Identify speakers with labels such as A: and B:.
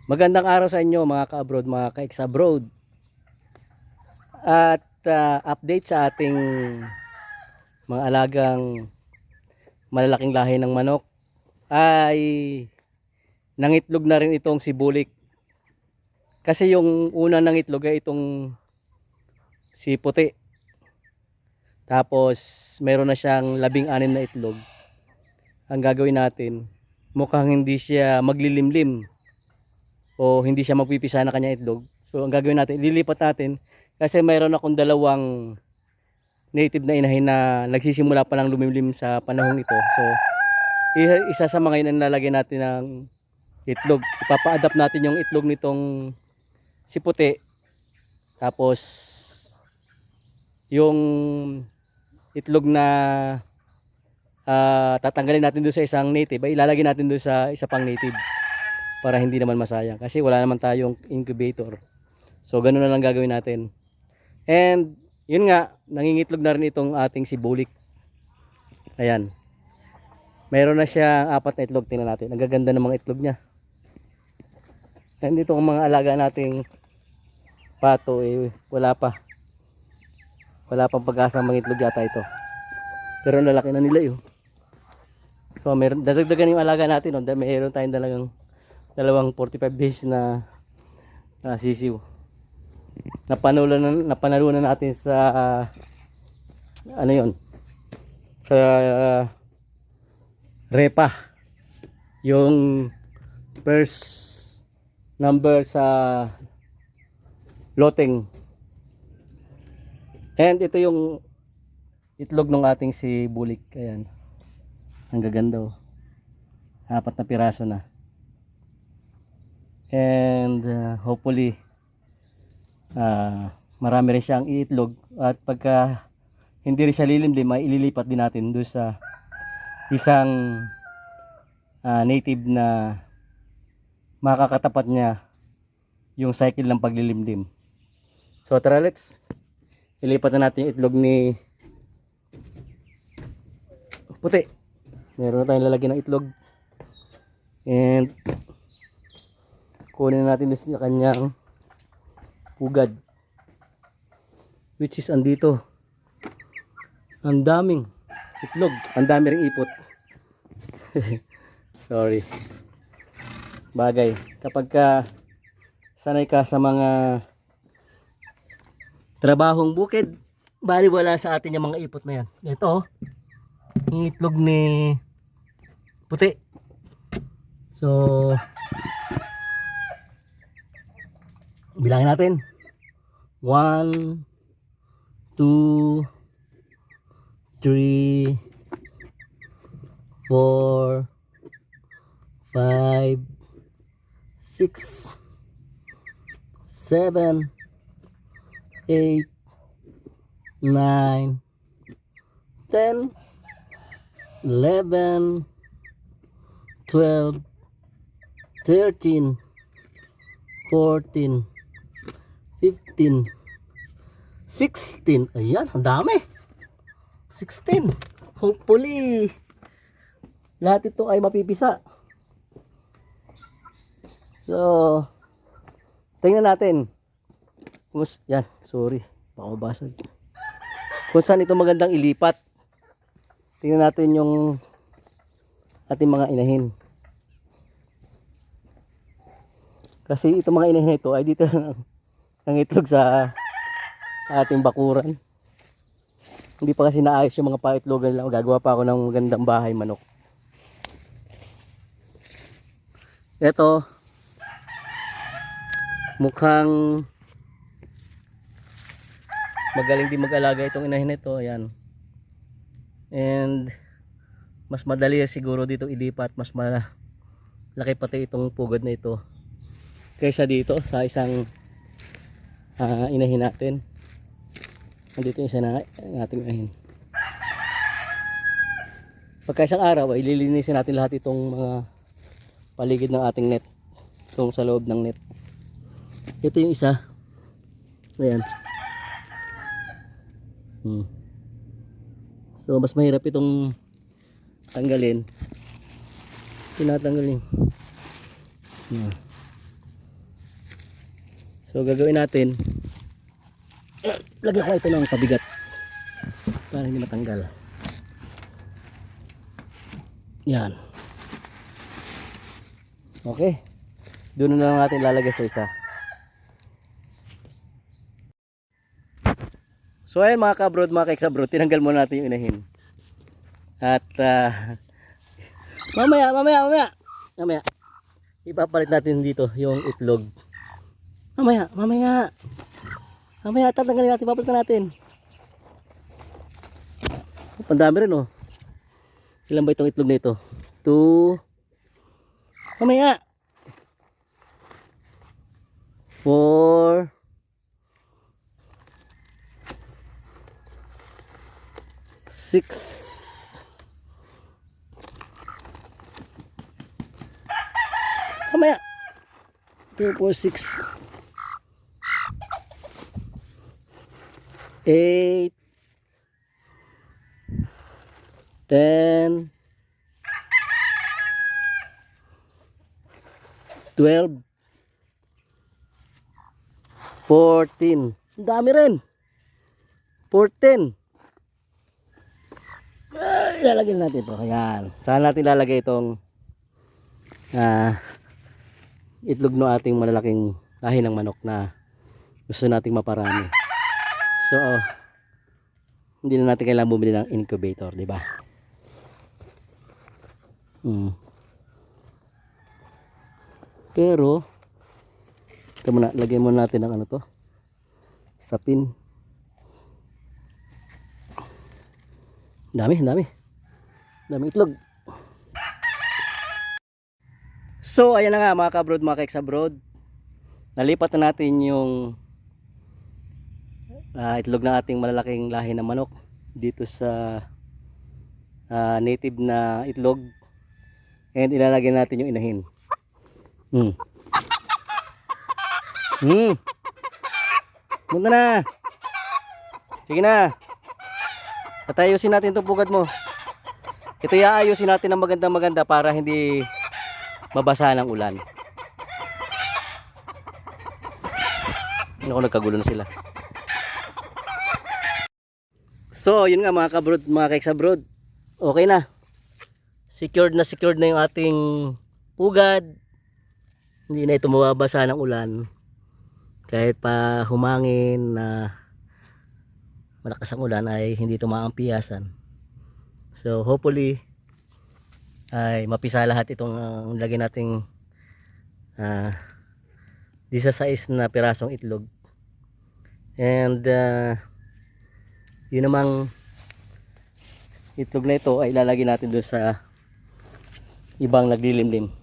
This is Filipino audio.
A: Magandang araw sa inyo mga ka-abroad, mga ka-ex-abroad. At update sa ating mga alagang malalaking lahi ng manok ay nangitlog na rin itong si Bulik. Kasi yung una nangitlog ay itong si Puti. Tapos meron na siyang 16 na itlog. Ang gagawin natin, mukhang hindi siya maglilimlim o hindi siya magpipisa na kanya itlog. So ang gagawin natin, lilipat natin kasi mayroon akong dalawang native na inahin na nagsisimula pa lang lumimlim sa panahong ito. So isa sa mga yun ang lalagyan natin ng itlog. Ipapa-adapt natin yung itlog nitong si Puti. Tapos yung itlog na tatanggalin natin doon sa isang native ay ilalagay natin doon sa isa pang native para hindi naman masayang kasi wala naman tayong incubator. So ganun na lang gagawin natin. And yun nga, nangingitlog na rin itong ating si Bulik. Ayan. Mayroon na siya 4 na itlog. Tingnan natin. Ang gaganda ng mga itlog niya. And dito ang mga alaga nating pato wala pa. Wala pang pag-asa mangitlog yata ito. Pero ang lalaki na nila yun. So meron, dadagdagan yung alaga natin. No? Mayroon tayong dalawang 45 days na sisiw. Napanalunan natin sa ano yon, sa repa yung first number sa loteng. And ito yung itlog ng ating si Bulik. Ayan, ang gaganda oh. 4 na piraso na. And hopefully marami rin siyang iitlog at pagka hindi rin siya lilimlim ay ililipat din natin doon sa isang native na makakatapat niya yung cycle ng paglilimlim. So tara, let's ilipat na natin yung itlog ni Puti. Meron na tayong lalagyan ng itlog and kunin na natin sa kanyang pugad, which is andito. Ang daming itlog, ang dami ring ipot. Sorry. Bagay, kapag sanay ka sa mga trabahong bukid, baliwala sa atin yung mga ipot na yan. Ito, yung itlog ni Puti. So bilangin natin. 1, 2, 3, 4, 5, 6, 7, 8, 9, 10, 11, 12, 13, 14, 15, 16. Ayan, ang dami. 16. Hopefully lahat ito ay mapipisa. So tingnan natin kung yan, sorry, baka mabasag. Kung saan ito magandang ilipat. Tingnan natin yung ating mga inahin. Kasi itong mga inahin ito ay dito ang itlog sa ating bakuran. Hindi pa kasi naayos yung mga paitlogan lang. Gagawa pa ako ng magandang bahay manok. Ito, mukhang magaling din mag-alaga itong inahin ito. Ayan. And mas madali siguro dito ilipat. Mas malaki pati itong pugad na ito kaysa dito sa isang inahin natin. Nandito yung isa na ating inahin. Pagka isang araw ay lilinisin natin lahat itong mga paligid ng ating net, itong sa loob ng net. Ito yung isa. Ayan. So mas mahirap itong tanggalin. Tinatanggalin. So gagawin natin, lagyan ko ito ng pabigat para hindi matanggal. Yan. Okay. Doon na lang natin lalagay sa isa. So ayan mga kabrod, mga kaeksabrod, tinanggal muna natin yung inahin. At mamaya ipapalit natin dito yung itlog. Mamaya tatanggalin natin, papalitan natin. Pandami rin oh. Ilan ba itong itlog na ito? 2. Mamaya. 4. 6. Mamaya. 2, 4, 6. 8. 10. 12. 14. Ang dami rin. 14. Ilalagay natin ito. Ayan. Saan natin lalagay itong itlog ng ating malalaking lahi ng manok na gusto nating maparami. So, hindi na natin kailangan bumili ng incubator, di ba? Pero ito muna, lagyan muna natin ng ano to, sapin. Dami itlog. So ayan na nga mga kabrod, mga kaeksabrod, nalipat na natin yung itlog na ating malalaking lahi ng manok dito sa native na itlog, and ilalagay natin yung inahin. Punta na. Sige na. Tatayusin natin itong pugad mo. Ito iaayusin natin ng maganda para hindi mabasa ng ulan. Ako, nagkagulo na sila. So yun nga mga kabrod, mga kaeksabrod, okay na. Secured na yung ating pugad. Hindi na ito mababasa ng ulan. Kahit pa humangin na malakas ang ulan ay hindi ito maampiyasan. So hopefully ay mapisa lahat itong lagay nating 16 na pirasong itlog. And yun namang itlog na ito ay ilalagay natin doon sa ibang naglilimlim.